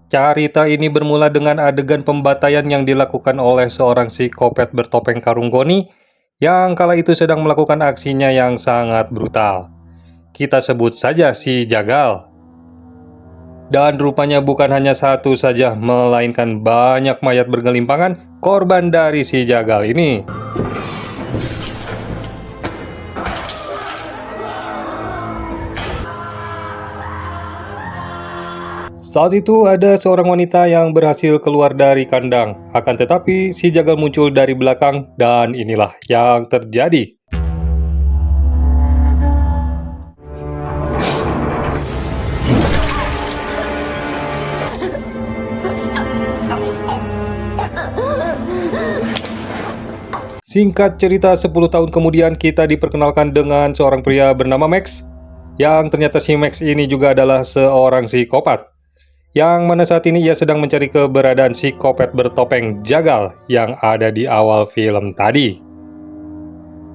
Cerita ini bermula dengan adegan pembantaian yang dilakukan oleh seorang psikopat bertopeng karung goni yang kala itu sedang melakukan aksinya yang sangat brutal. Kita sebut saja si Jagal. Dan rupanya bukan hanya satu saja, melainkan banyak mayat bergelimpangan korban dari si Jagal ini. Saat itu ada seorang wanita yang berhasil keluar dari kandang. Akan tetapi si Jagal muncul dari belakang dan inilah yang terjadi. Singkat cerita, 10 tahun kemudian kita diperkenalkan dengan seorang pria bernama Max, yang ternyata si Max ini juga adalah seorang psikopat, yang mana saat ini ia sedang mencari keberadaan psikopat bertopeng Jagal yang ada di awal film tadi.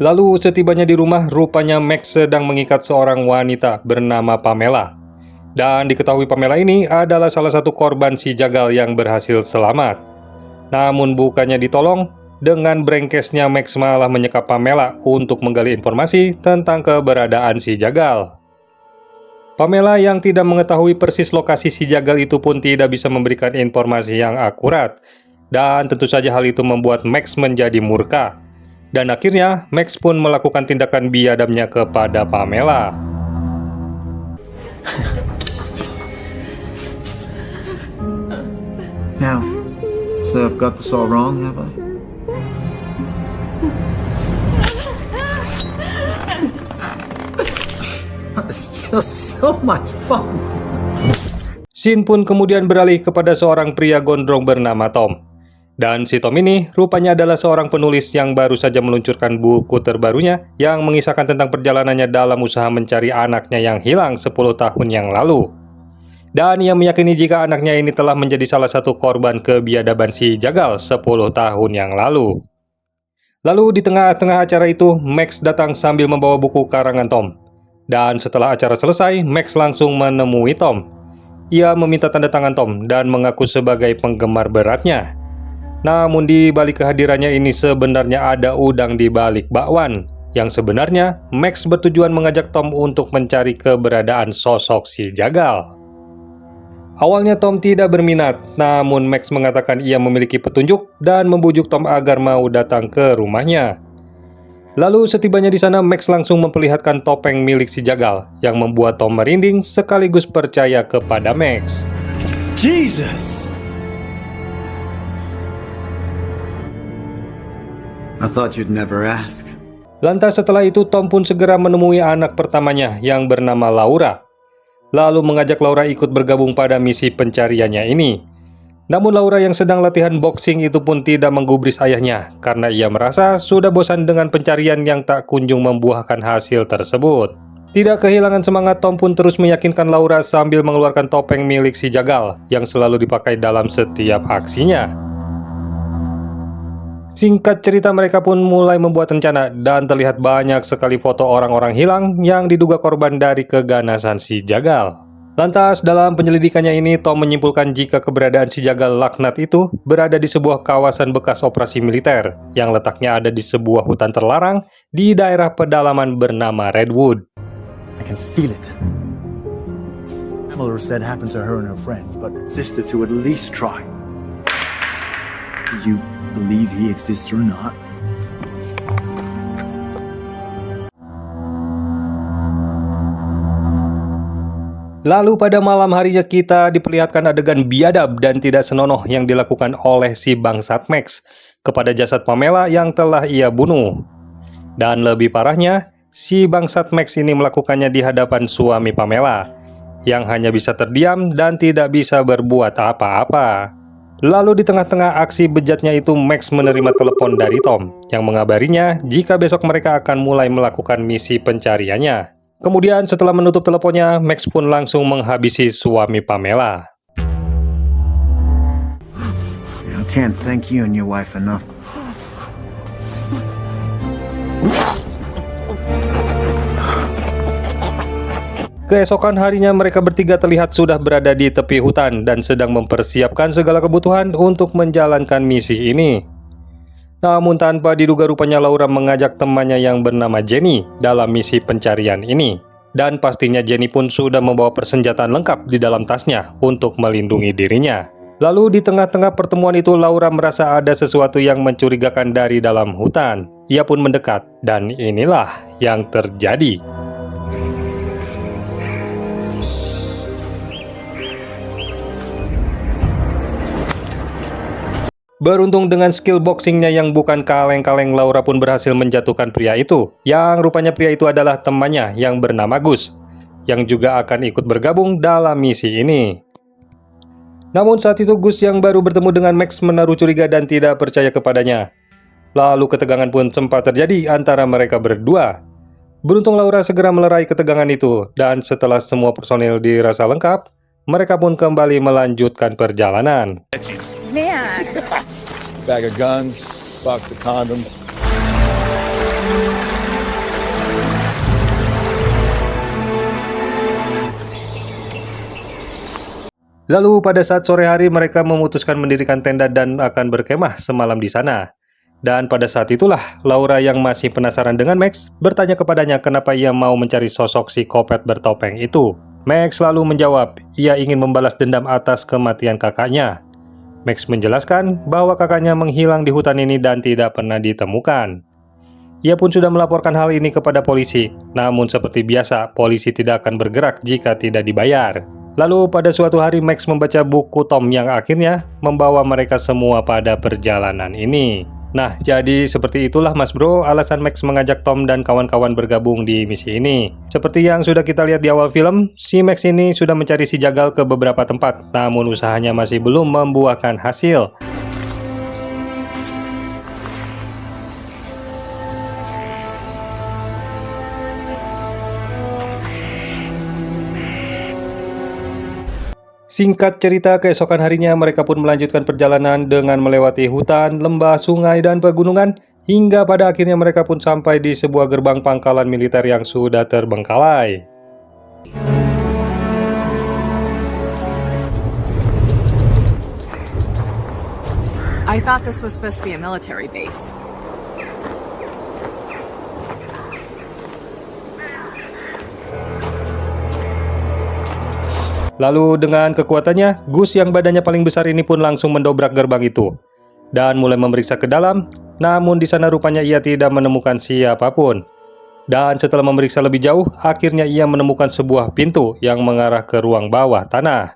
Lalu setibanya di rumah, rupanya Max sedang mengikat seorang wanita bernama Pamela. Dan diketahui Pamela ini adalah salah satu korban si Jagal yang berhasil selamat. Namun bukannya ditolong, dengan brengkesnya Max malah menyekap Pamela untuk menggali informasi tentang keberadaan si Jagal. Pamela yang tidak mengetahui persis lokasi si Jagal itu pun tidak bisa memberikan informasi yang akurat. Dan tentu saja hal itu membuat Max menjadi murka. Dan akhirnya Max pun melakukan tindakan biadabnya kepada Pamela. Now, so I've got this all wrong, have I? It's just so much fun. Scene pun kemudian beralih kepada seorang pria gondrong bernama Tom. Dan si Tom ini rupanya adalah seorang penulis yang baru saja meluncurkan buku terbarunya yang mengisahkan tentang perjalanannya dalam usaha mencari anaknya yang hilang 10 tahun yang lalu. Dan ia meyakini jika anaknya ini telah menjadi salah satu korban kebiadaban si Jagal 10 tahun yang lalu. Lalu di tengah-tengah acara itu, Max datang sambil membawa buku karangan Tom. Dan setelah acara selesai, Max langsung menemui Tom. Ia meminta tanda tangan Tom dan mengaku sebagai penggemar beratnya. Namun di balik kehadirannya ini sebenarnya ada udang di balik bakwan, yang sebenarnya Max bertujuan mengajak Tom untuk mencari keberadaan sosok si Jagal. Awalnya Tom tidak berminat, namun Max mengatakan ia memiliki petunjuk dan membujuk Tom agar mau datang ke rumahnya. Lalu setibanya di sana, Max langsung memperlihatkan topeng milik si Jagal yang membuat Tom merinding sekaligus percaya kepada Max. Jesus! I thought you'd never ask. Lantas setelah itu Tom pun segera menemui anak pertamanya yang bernama Laura. Lalu mengajak Laura ikut bergabung pada misi pencariannya ini. Namun Laura yang sedang latihan boxing itu pun tidak menggubris ayahnya karena ia merasa sudah bosan dengan pencarian yang tak kunjung membuahkan hasil tersebut. Tidak kehilangan semangat, Tom pun terus meyakinkan Laura sambil mengeluarkan topeng milik si Jagal yang selalu dipakai dalam setiap aksinya. Singkat cerita, mereka pun mulai membuat rencana dan terlihat banyak sekali foto orang-orang hilang yang diduga korban dari keganasan si Jagal. Lantas dalam penyelidikannya ini, Tom menyimpulkan jika keberadaan si Jagal laknat itu berada di sebuah kawasan bekas operasi militer yang letaknya ada di sebuah hutan terlarang di daerah pedalaman bernama Redwood. I can feel it. Miller said happened to her and her friends, but insisted to at least try. Do you believe he exists or not? Lalu pada malam harinya kita diperlihatkan adegan biadab dan tidak senonoh yang dilakukan oleh si bangsat Max kepada jasad Pamela yang telah ia bunuh. Dan lebih parahnya, si bangsat Max ini melakukannya di hadapan suami Pamela, yang hanya bisa terdiam dan tidak bisa berbuat apa-apa. Lalu di tengah-tengah aksi bejatnya itu, Max menerima telepon dari Tom yang mengabarinya jika besok mereka akan mulai melakukan misi pencariannya. Kemudian setelah menutup teleponnya, Max pun langsung menghabisi suami Pamela. I can't thank you and your wife enough. Keesokan harinya mereka bertiga terlihat sudah berada di tepi hutan dan sedang mempersiapkan segala kebutuhan untuk menjalankan misi ini. Namun tanpa diduga rupanya Laura mengajak temannya yang bernama Jenny dalam misi pencarian ini. Dan pastinya Jenny pun sudah membawa persenjataan lengkap di dalam tasnya untuk melindungi dirinya. Lalu di tengah-tengah pertemuan itu Laura merasa ada sesuatu yang mencurigakan dari dalam hutan. Ia pun mendekat dan inilah yang terjadi. Beruntung dengan skill boxingnya yang bukan kaleng-kaleng, Laura pun berhasil menjatuhkan pria itu. Yang rupanya pria itu adalah temannya yang bernama Gus, yang juga akan ikut bergabung dalam misi ini. Namun saat itu Gus yang baru bertemu dengan Max menaruh curiga dan tidak percaya kepadanya. Lalu ketegangan pun sempat terjadi antara mereka berdua. Beruntung Laura segera melerai ketegangan itu, dan setelah semua personil dirasa lengkap, mereka pun kembali melanjutkan perjalanan. Man. Bag of guns, box of condoms. Lalu pada saat sore hari mereka memutuskan mendirikan tenda dan akan berkemah semalam di sana. Dan pada saat itulah Laura yang masih penasaran dengan Max bertanya kepadanya kenapa ia mau mencari sosok psikopat bertopeng itu. Max selalu menjawab, ia ingin membalas dendam atas kematian kakaknya. Max menjelaskan bahwa kakaknya menghilang di hutan ini dan tidak pernah ditemukan. Ia pun sudah melaporkan hal ini kepada polisi, namun seperti biasa, polisi tidak akan bergerak jika tidak dibayar. Lalu pada suatu hari Max membaca buku Tom yang akhirnya membawa mereka semua pada perjalanan ini. Nah, jadi seperti itulah Mas Bro alasan Max mengajak Tom dan kawan-kawan bergabung di misi ini. Seperti yang sudah kita lihat di awal film, si Max ini sudah mencari si Jagal ke beberapa tempat, namun usahanya masih belum membuahkan hasil. Singkat cerita, keesokan harinya mereka pun melanjutkan perjalanan dengan melewati hutan, lembah, sungai, dan pegunungan, hingga pada akhirnya mereka pun sampai di sebuah gerbang pangkalan militer yang sudah terbengkalai. I thought this was supposed to be a military base. Lalu dengan kekuatannya, Gus yang badannya paling besar ini pun langsung mendobrak gerbang itu dan mulai memeriksa ke dalam, namun di sana rupanya ia tidak menemukan siapapun. Dan setelah memeriksa lebih jauh, akhirnya ia menemukan sebuah pintu yang mengarah ke ruang bawah tanah.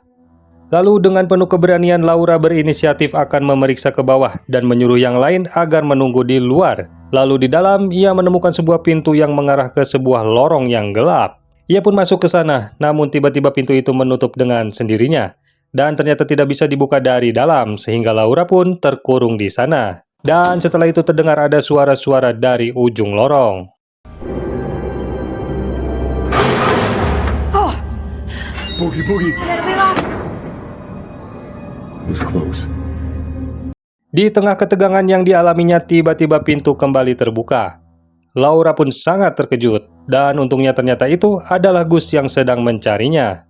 Lalu dengan penuh keberanian, Laura berinisiatif akan memeriksa ke bawah dan menyuruh yang lain agar menunggu di luar. Lalu di dalam, ia menemukan sebuah pintu yang mengarah ke sebuah lorong yang gelap. Ia pun masuk ke sana, namun tiba-tiba pintu itu menutup dengan sendirinya. Dan ternyata tidak bisa dibuka dari dalam, sehingga Laura pun terkurung di sana. Dan setelah itu terdengar ada suara-suara dari ujung lorong. Boogie, boogie. It was close. Di tengah ketegangan yang dialaminya, tiba-tiba pintu kembali terbuka. Laura pun sangat terkejut, dan untungnya ternyata itu adalah Gus yang sedang mencarinya.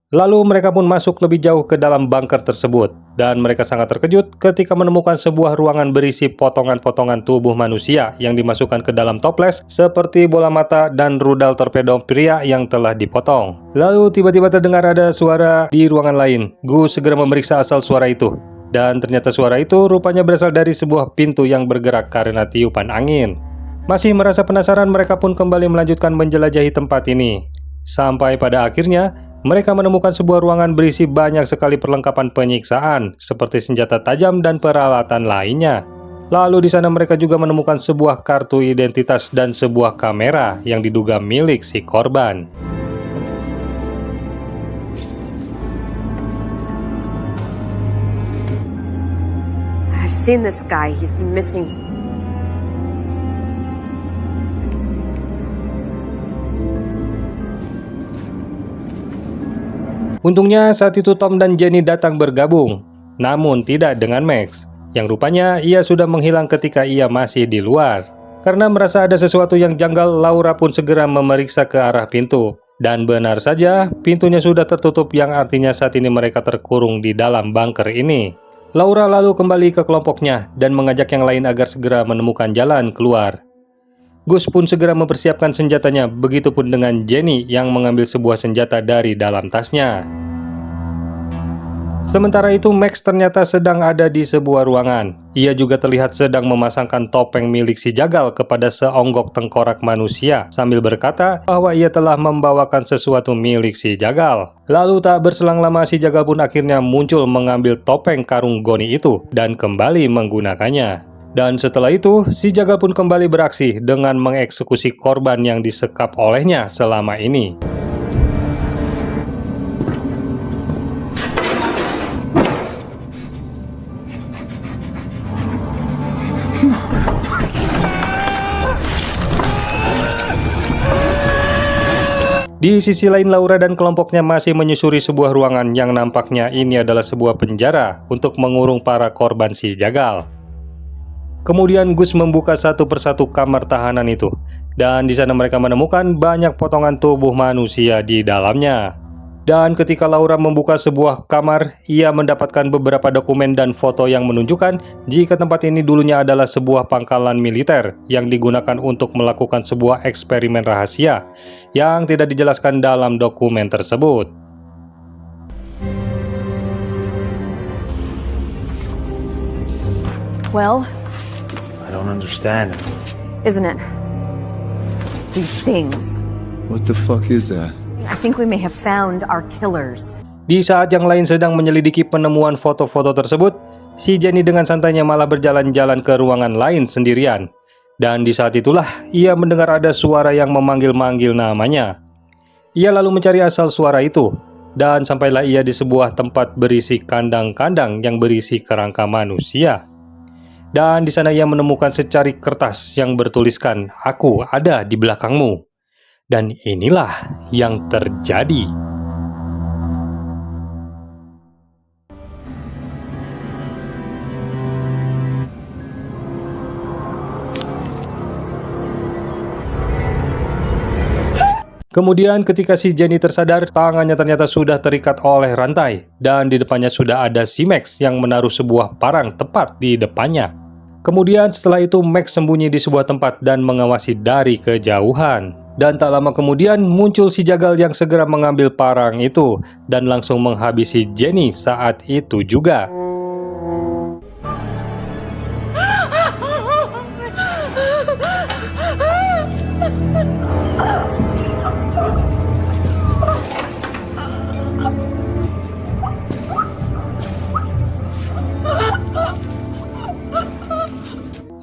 Lalu mereka pun masuk lebih jauh ke dalam bunker tersebut, dan mereka sangat terkejut ketika menemukan sebuah ruangan berisi potongan-potongan tubuh manusia yang dimasukkan ke dalam toples seperti bola mata dan rudal torpedo pria yang telah dipotong. Lalu tiba-tiba terdengar ada suara di ruangan lain. Gus segera memeriksa asal suara itu, dan ternyata suara itu rupanya berasal dari sebuah pintu yang bergerak karena tiupan angin. Masih merasa penasaran, mereka pun kembali melanjutkan menjelajahi tempat ini. Sampai pada akhirnya, mereka menemukan sebuah ruangan berisi banyak sekali perlengkapan penyiksaan, seperti senjata tajam dan peralatan lainnya. Lalu di sana mereka juga menemukan sebuah kartu identitas dan sebuah kamera yang diduga milik si korban. I've seen this guy. He's been missing. Untungnya saat itu Tom dan Jenny datang bergabung, namun tidak dengan Max, yang rupanya ia sudah menghilang ketika ia masih di luar. Karena merasa ada sesuatu yang janggal, Laura pun segera memeriksa ke arah pintu. Dan benar saja, pintunya sudah tertutup yang artinya saat ini mereka terkurung di dalam bunker ini. Laura lalu kembali ke kelompoknya dan mengajak yang lain agar segera menemukan jalan keluar. Gus pun segera mempersiapkan senjatanya, begitupun dengan Jenny yang mengambil sebuah senjata dari dalam tasnya. Sementara itu, Max ternyata sedang ada di sebuah ruangan. Ia juga terlihat sedang memasangkan topeng milik si Jagal kepada seonggok tengkorak manusia sambil berkata bahwa ia telah membawakan sesuatu milik si Jagal. Lalu tak berselang lama si Jagal pun akhirnya muncul mengambil topeng karung goni itu dan kembali menggunakannya. Dan setelah itu, si Jagal pun kembali beraksi dengan mengeksekusi korban yang disekap olehnya selama ini. Di sisi lain, Laura dan kelompoknya masih menyusuri sebuah ruangan yang nampaknya ini adalah sebuah penjara untuk mengurung para korban si Jagal. Kemudian Gus membuka satu persatu kamar tahanan itu, dan di sana mereka menemukan banyak potongan tubuh manusia di dalamnya. Dan ketika Laura membuka sebuah kamar, ia mendapatkan beberapa dokumen dan foto yang menunjukkan jika tempat ini dulunya adalah sebuah pangkalan militer yang digunakan untuk melakukan sebuah eksperimen rahasia yang tidak dijelaskan dalam dokumen tersebut. Well, I don't understand. isn't it? These things. What the fuck is that? I think we may have found our killers. Di saat yang lain sedang menyelidiki penemuan foto-foto tersebut, si Jenny dengan santainya malah berjalan-jalan ke ruangan lain sendirian. Dan di saat itulah ia mendengar ada suara yang memanggil-manggil namanya. Ia lalu mencari asal suara itu, dan sampailah ia di sebuah tempat berisi kandang-kandang yang berisi kerangka manusia. Dan di sana ia menemukan secari kertas yang bertuliskan, "Aku ada di belakangmu." Dan inilah yang terjadi. Kemudian ketika si Jenny tersadar, tangannya ternyata sudah terikat oleh rantai. Dan di depannya sudah ada si Max yang menaruh sebuah parang tepat di depannya. Kemudian setelah itu Max sembunyi di sebuah tempat dan mengawasi dari kejauhan. Dan tak lama kemudian muncul si Jagal yang segera mengambil parang itu dan langsung menghabisi Jenny saat itu juga.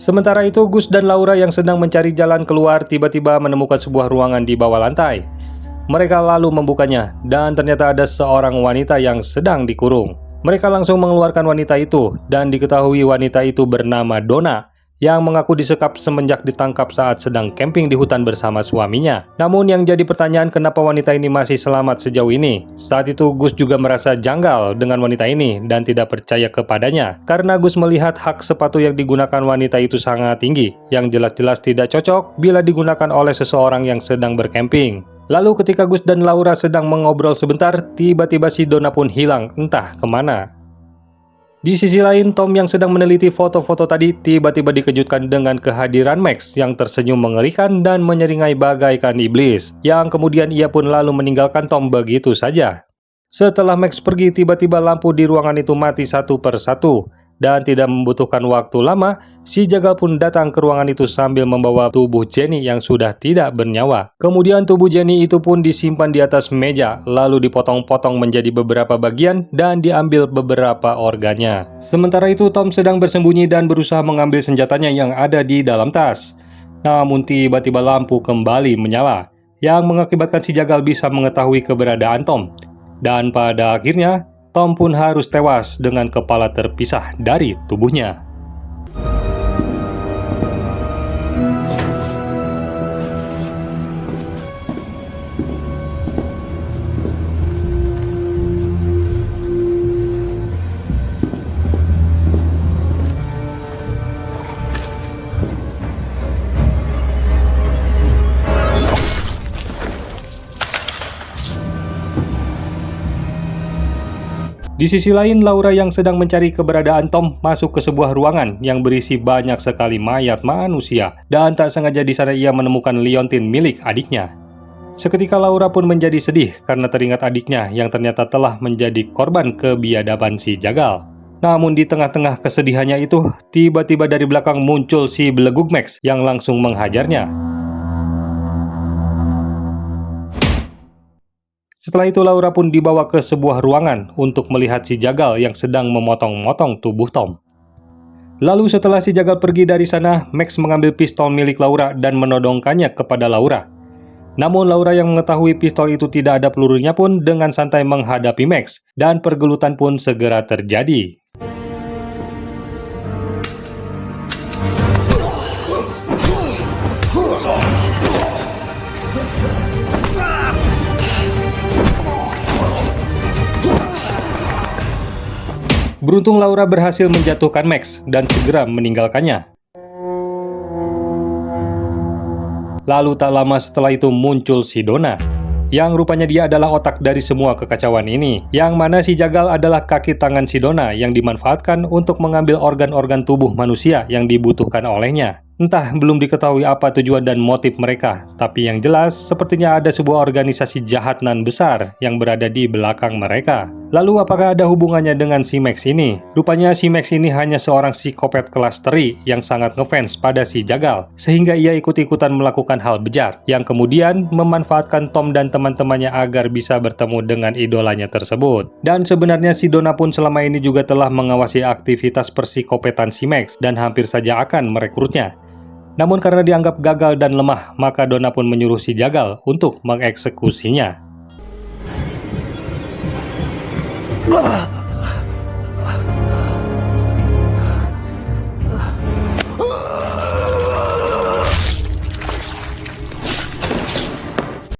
Sementara itu, Gus dan Laura yang sedang mencari jalan keluar tiba-tiba menemukan sebuah ruangan di bawah lantai. Mereka lalu membukanya, dan ternyata ada seorang wanita yang sedang dikurung. Mereka langsung mengeluarkan wanita itu, dan diketahui wanita itu bernama Donna, yang mengaku disekap semenjak ditangkap saat sedang camping di hutan bersama suaminya. Namun yang jadi pertanyaan, kenapa wanita ini masih selamat sejauh ini? Saat itu Gus juga merasa janggal dengan wanita ini dan tidak percaya kepadanya, karena Gus melihat hak sepatu yang digunakan wanita itu sangat tinggi, yang jelas-jelas tidak cocok bila digunakan oleh seseorang yang sedang bercamping. Lalu ketika Gus dan Laura sedang mengobrol sebentar, tiba-tiba si Donna pun hilang entah kemana. Di sisi lain, Tom yang sedang meneliti foto-foto tadi tiba-tiba dikejutkan dengan kehadiran Max yang tersenyum mengerikan dan menyeringai bagaikan iblis, yang kemudian ia pun lalu meninggalkan Tom begitu saja. Setelah Max pergi, tiba-tiba lampu di ruangan itu mati satu persatu. Dan tidak membutuhkan waktu lama, si Jagal pun datang ke ruangan itu sambil membawa tubuh Jenny yang sudah tidak bernyawa. Kemudian tubuh Jenny itu pun disimpan di atas meja, lalu dipotong-potong menjadi beberapa bagian dan diambil beberapa organnya. Sementara itu Tom sedang bersembunyi dan berusaha mengambil senjatanya yang ada di dalam tas. Namun tiba-tiba lampu kembali menyala, yang mengakibatkan si Jagal bisa mengetahui keberadaan Tom. Dan pada akhirnya, Tom pun harus tewas dengan kepala terpisah dari tubuhnya. Di sisi lain, Laura yang sedang mencari keberadaan Tom masuk ke sebuah ruangan yang berisi banyak sekali mayat manusia, dan tak sengaja di sana ia menemukan liontin milik adiknya. Seketika Laura pun menjadi sedih karena teringat adiknya yang ternyata telah menjadi korban kebiadaban si Jagal. Namun di tengah-tengah kesedihannya itu, tiba-tiba dari belakang muncul si Belegug Max yang langsung menghajarnya. Setelah itu Laura pun dibawa ke sebuah ruangan untuk melihat si Jagal yang sedang memotong-motong tubuh Tom. Lalu setelah si Jagal pergi dari sana, Max mengambil pistol milik Laura dan menodongkannya kepada Laura. Namun Laura yang mengetahui pistol itu tidak ada pelurunya pun dengan santai menghadapi Max, dan pergelutan pun segera terjadi. Beruntung Laura berhasil menjatuhkan Max dan segera meninggalkannya. Lalu tak lama setelah itu muncul si Donna, yang rupanya dia adalah otak dari semua kekacauan ini, yang mana si Jagal adalah kaki tangan si Donna yang dimanfaatkan untuk mengambil organ-organ tubuh manusia yang dibutuhkan olehnya. Entah belum diketahui apa tujuan dan motif mereka, tapi yang jelas sepertinya ada sebuah organisasi jahat nan besar yang berada di belakang mereka. Lalu apakah ada hubungannya dengan si Max ini? Rupanya si Max ini hanya seorang psikopat kelas teri yang sangat ngefans pada si Jagal, sehingga ia ikut-ikutan melakukan hal bejat, yang kemudian memanfaatkan Tom dan teman-temannya agar bisa bertemu dengan idolanya tersebut. Dan sebenarnya si Donna pun selama ini juga telah mengawasi aktivitas persikopetan si Max dan hampir saja akan merekrutnya. Namun karena dianggap gagal dan lemah, maka Donna pun menyuruh si Jagal untuk mengeksekusinya.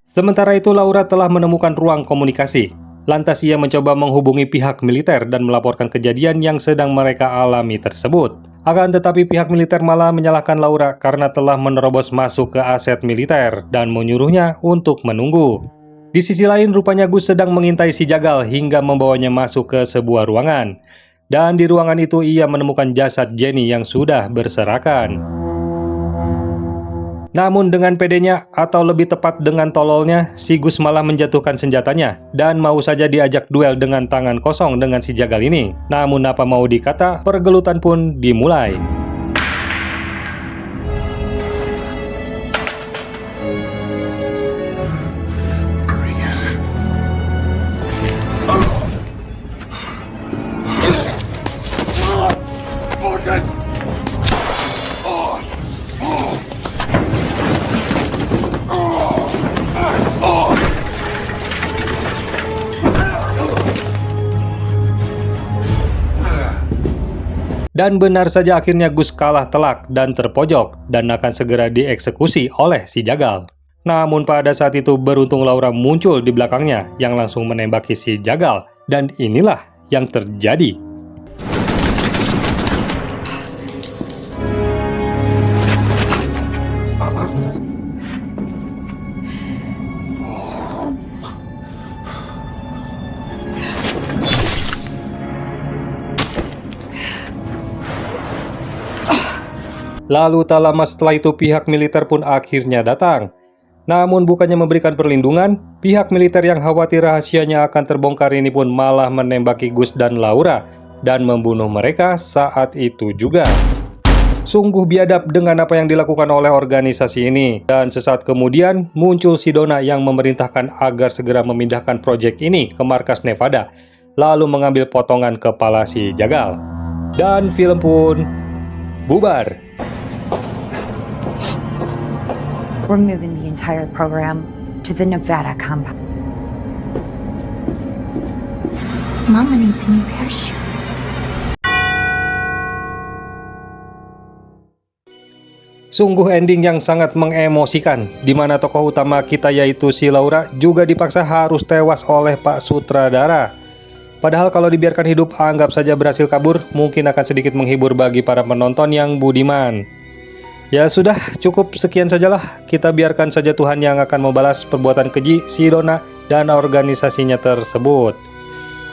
Sementara itu Laura telah menemukan ruang komunikasi. Lantas ia mencoba menghubungi pihak militer dan melaporkan kejadian yang sedang mereka alami tersebut. Akan tetapi pihak militer malah menyalahkan Laura karena telah menerobos masuk ke aset militer dan menyuruhnya untuk menunggu. Di sisi lain, rupanya Gus sedang mengintai si Jagal hingga membawanya masuk ke sebuah ruangan. Dan di ruangan itu ia menemukan jasad Jenny yang sudah berserakan. Namun dengan pedenya, atau lebih tepat dengan tololnya, si Gus malah menjatuhkan senjatanya dan mau saja diajak duel dengan tangan kosong dengan si Jagal ini. Namun apa mau dikata, pergelutan pun dimulai. Dan benar saja akhirnya Gus kalah telak dan terpojok dan akan segera dieksekusi oleh si Jagal. Namun pada saat itu beruntung Laura muncul di belakangnya yang langsung menembaki si Jagal, dan inilah yang terjadi. Lalu tak lama setelah itu pihak militer pun akhirnya datang. Namun bukannya memberikan perlindungan, pihak militer yang khawatir rahasianya akan terbongkar ini pun malah menembaki Gus dan Laura dan membunuh mereka saat itu juga. Sungguh biadab dengan apa yang dilakukan oleh organisasi ini. Dan sesaat kemudian muncul si Donna yang memerintahkan agar segera memindahkan proyek ini ke markas Nevada, lalu mengambil potongan kepala si Jagal. Dan film pun bubar. We're moving the entire program to the Nevada compound. Mama needs a new pair of shoes. Sungguh ending yang sangat mengemosikan, di mana tokoh utama kita yaitu si Laura juga dipaksa harus tewas oleh Pak Sutradara. Padahal kalau dibiarkan hidup, anggap saja berhasil kabur, mungkin akan sedikit menghibur bagi para penonton yang budiman. Ya sudah, cukup sekian sajalah. Kita biarkan saja Tuhan yang akan membalas perbuatan keji si Donna dan organisasinya tersebut.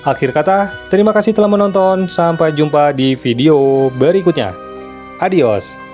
Akhir kata, terima kasih telah menonton. Sampai jumpa di video berikutnya. Adios.